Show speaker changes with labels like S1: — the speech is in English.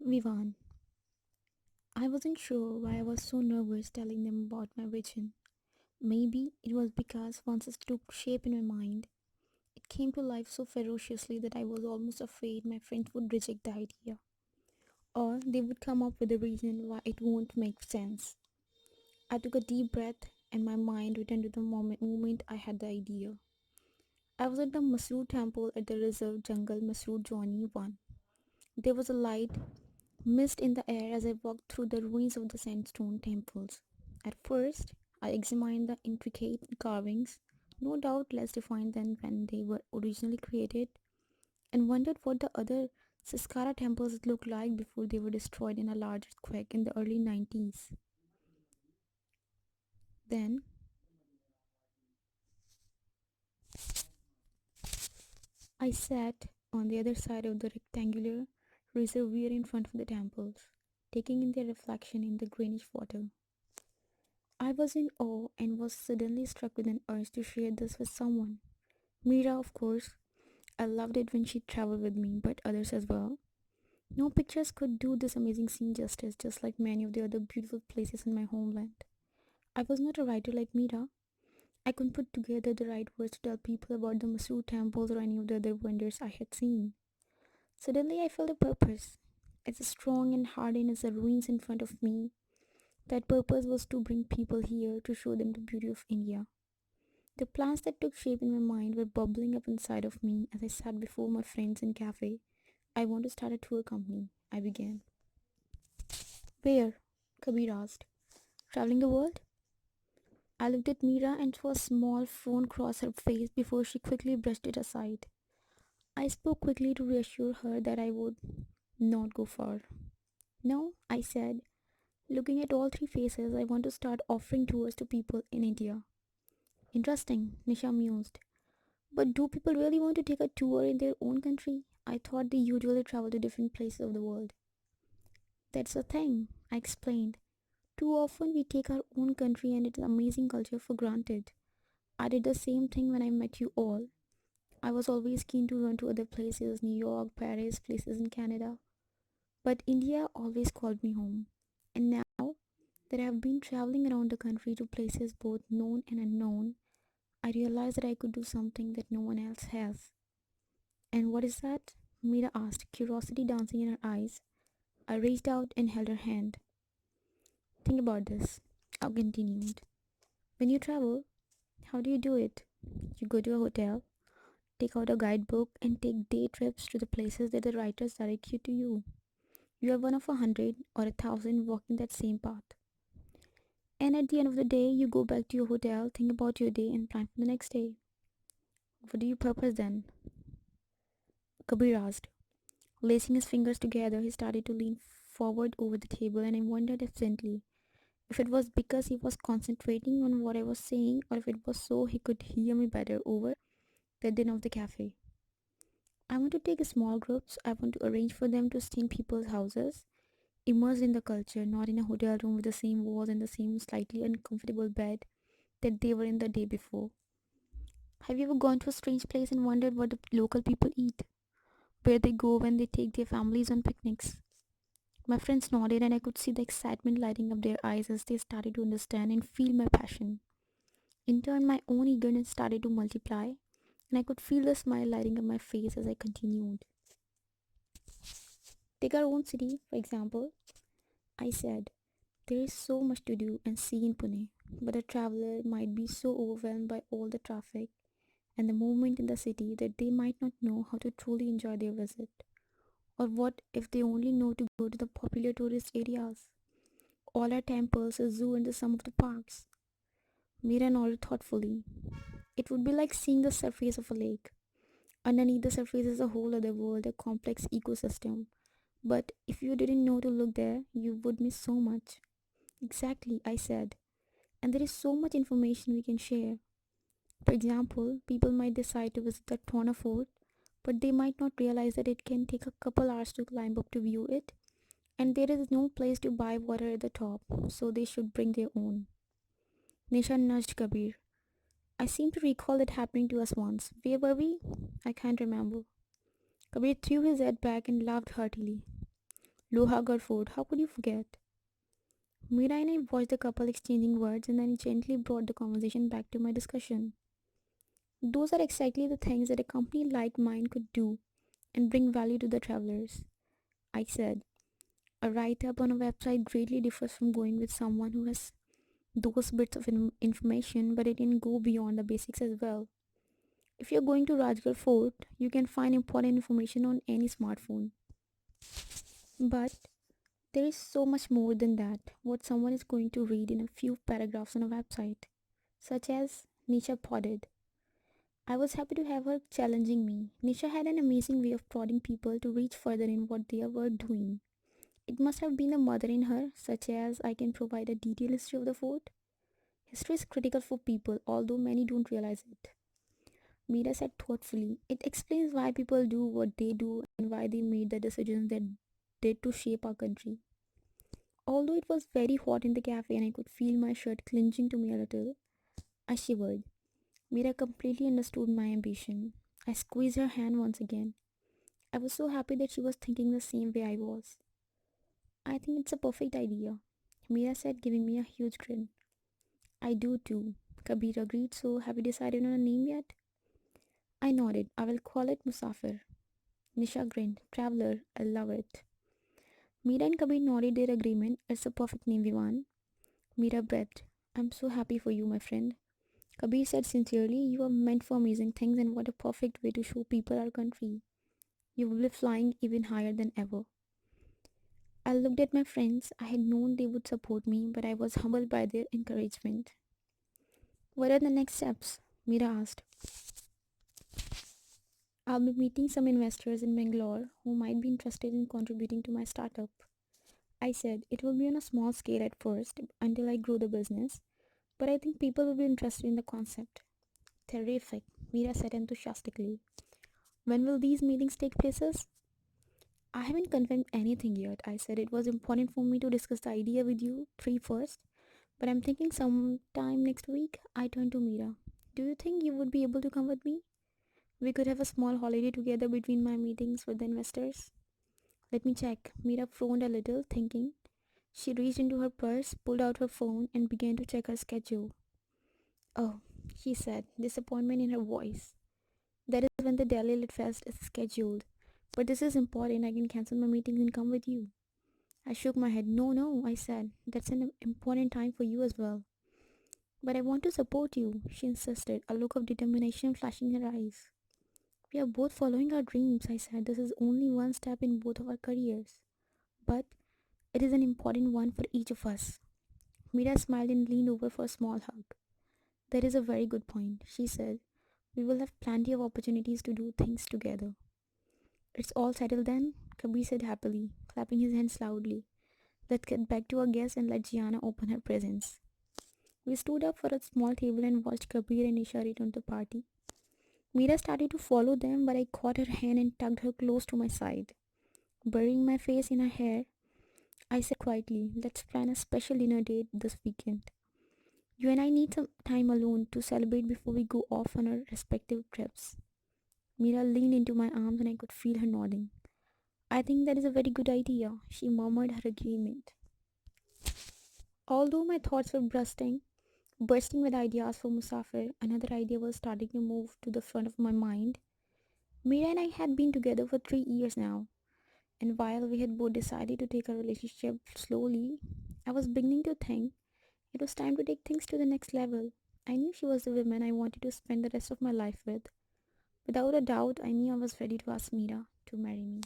S1: Vivaan. I wasn't sure why I was so nervous telling them about my vision. Maybe it was because once it took shape in my mind, it came to life so ferociously that I was almost afraid my friends would reject the idea. Or they would come up with a reason why it won't make sense. I took a deep breath and my mind returned to the moment I had the idea. I was at the Masroor temple at the reserve jungle Masroor Johnny 1. There was a light mist in the air as I walked through the ruins of the sandstone temples. At first, I examined the intricate carvings, no doubt less defined than when they were originally created, and wondered what the other Saskara temples looked like before they were destroyed in a large earthquake in the early 90s. Then, I sat on the other side of the rectangular reservoir in front of the temples, taking in their reflection in the greenish water. I was in awe and was suddenly struck with an urge to share this with someone. Mira, of course. I loved it when she traveled with me, but others as well. No pictures could do this amazing scene justice, just like many of the other beautiful places in my homeland. I was not a writer like Mira. I couldn't put together the right words to tell people about the Masur temples or any of the other wonders I had seen. Suddenly I felt a purpose. As strong and hardened as the ruins in front of me, that purpose was to bring people here to show them the beauty of India. The plans that took shape in my mind were bubbling up inside of me as I sat before my friends in cafe. I want to start a tour company, I began. Where? Kabir asked. Traveling the world? I looked at Mira and saw a small frown cross her face before she quickly brushed it aside. I spoke quickly to reassure her that I would not go far. No, I said, looking at all three faces, I want to start offering tours to people in India. Interesting, Nisha mused. But do people really want to take a tour in their own country? I thought they usually travel to different places of the world. That's the thing, I explained. Too often we take our own country and its amazing culture for granted. I did the same thing when I met you all. I was always keen to run to other places, New York, Paris, places in Canada. But India always called me home. And now that I have been traveling around the country to places both known and unknown, I realized that I could do something that no one else has. And what is that? Mira asked, curiosity dancing in her eyes. I reached out and held her hand. Think about this, I continued. When you travel, how do you do it? You go to a hotel, take out a guidebook, and take day trips to the places that the writers direct you to you. You are one of 100 or 1,000 walking that same path. And at the end of the day, you go back to your hotel, think about your day, and plan for the next day. What do you purpose then? Kabir asked. Lacing his fingers together, he started to lean forward over the table, and I wondered instantly if it was because he was concentrating on what I was saying or if it was so he could hear me better over the din of the cafe. I want to take small groups. I want to arrange for them to stay in people's houses, immersed in the culture, not in a hotel room with the same walls and the same slightly uncomfortable bed that they were in the day before. Have you ever gone to a strange place and wondered what the local people eat? Where they go when they take their families on picnics? My friends nodded, and I could see the excitement lighting up their eyes as they started to understand and feel my passion. In turn, my own eagerness started to multiply, and I could feel the smile lighting up my face as I continued. Take our own city, for example, I said. There is so much to do and see in Pune, but a traveler might be so overwhelmed by all the traffic and the movement in the city that they might not know how to truly enjoy their visit. Or what if they only know to go to the popular tourist areas? All our temples, a zoo, and the some of the parks. Mira nodded thoughtfully. It would be like seeing the surface of a lake. Underneath the surface is a whole other world, a complex ecosystem. But if you didn't know to look there, you would miss so much. Exactly, I said. And there is so much information we can share. For example, people might decide to visit the Tona Fort, but they might not realize that it can take a couple hours to climb up to view it, and there is no place to buy water at the top, so they should bring their own. Nisha nudged Kabir. I seem to recall that happening to us once. Where were we? I can't remember. Kabir threw his head back and laughed heartily. Lohagarh Fort, how could you forget? Mira and I watched the couple exchanging words and then gently brought the conversation back to my discussion. Those are exactly the things that a company like mine could do and bring value to the travelers. I said, a write up on a website greatly differs from going with someone who has those bits of information but it can go beyond the basics as well. If you're going to Rajgarh Fort, you can find important information on any smartphone. But there is so much more than that, what someone is going to read in a few paragraphs on a website, such as Nisha podded. I was happy to have her challenging me. Nisha had an amazing way of prodding people to reach further in what they were doing. It must have been the mother in her, such as I can provide a detailed history of the fort. History is critical for people, although many don't realize it. Mira said thoughtfully, it explains why people do what they do and why they made the decisions they did to shape our country. Although it was very hot in the cafe and I could feel my shirt clinching to me a little, I shivered. Mira completely understood my ambition. I squeezed her hand once again. I was so happy that she was thinking the same way I was. I think it's a perfect idea, Mira said, giving me a huge grin. I do too, Kabir agreed. So, have you decided on a name yet? I nodded. I will call it Musafir. Nisha grinned. Traveler, I love it. Mira and Kabir nodded their agreement. It's a perfect name, Vivaan. Mira breathed. I'm so happy for you, my friend. Kabir said sincerely, you are meant for amazing things and what a perfect way to show people our country. You will be flying even higher than ever. I looked at my friends. I had known they would support me, but I was humbled by their encouragement. What are the next steps? Mira asked. I'll be meeting some investors in Bangalore who might be interested in contributing to my startup. I said it will be on a small scale at first until I grow the business, but I think people will be interested in the concept. Terrific, Mira said enthusiastically. When will these meetings take places? I haven't confirmed anything yet. I said it was important for me to discuss the idea with you three first, but I'm thinking sometime next week. I turned to Mira. Do you think you would be able to come with me? We could have a small holiday together between my meetings with the investors. Let me check. Mira frowned a little, thinking. She reached into her purse, pulled out her phone, and began to check her schedule. Oh, she said, disappointment in her voice. That is when the Delhi Lit Fest is scheduled. But this is important. I can cancel my meetings and come with you. I shook my head. No, no, I said. That's an important time for you as well. But I want to support you, she insisted, a look of determination flashing in her eyes. We are both following our dreams, I said. This is only one step in both of our careers. But it is an important one for each of us. Mira smiled and leaned over for a small hug. That is a very good point, she said. We will have plenty of opportunities to do things together. It's all settled then, Kabir said happily, clapping his hands loudly. Let's get back to our guests and let Gianna open her presents. We stood up for a small table and watched Kabir and Isha return to the party. Mira started to follow them, but I caught her hand and tugged her close to my side. Burying my face in her hair, I said quietly, let's plan a special dinner date this weekend. You and I need some time alone to celebrate before we go off on our respective trips. Mira leaned into my arms and I could feel her nodding. I think that is a very good idea, she murmured her agreement. Although my thoughts were bursting with ideas for Musafir, another idea was starting to move to the front of my mind. Mira and I had been together for 3 years now, and while we had both decided to take our relationship slowly, I was beginning to think it was time to take things to the next level. I knew she was the woman I wanted to spend the rest of my life with. Without a doubt, I knew I was ready to ask Mira to marry me.